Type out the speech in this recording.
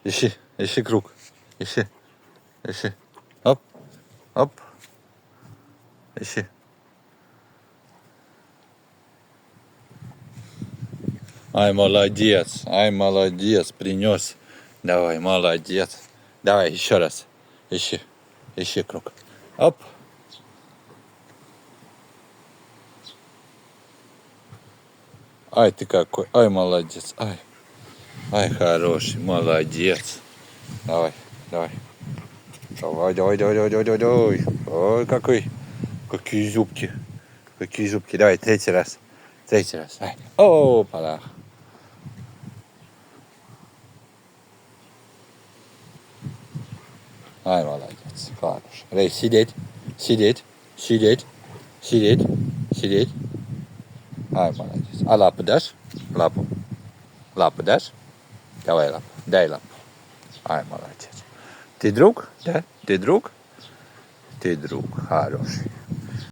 Ищи круг. Ищи. Оп. Ищи. Ай, молодец, принес. Давай, молодец. Давай, еще раз. Ищи круг. Оп. Ай, ты какой. Ай, молодец. Ай, хороший, молодец. Давай. Давай. Ой, какие зубки. Давай, третий раз. Ай. Опа. Ай, молодец. Хорош. Рей, сидеть. Ай, молодец. А лапу дашь? Лапу дашь? Давай лапу. Дай лапу. Ай, молодец. Ты друг? Да? Ты друг? Ты друг. Хороший.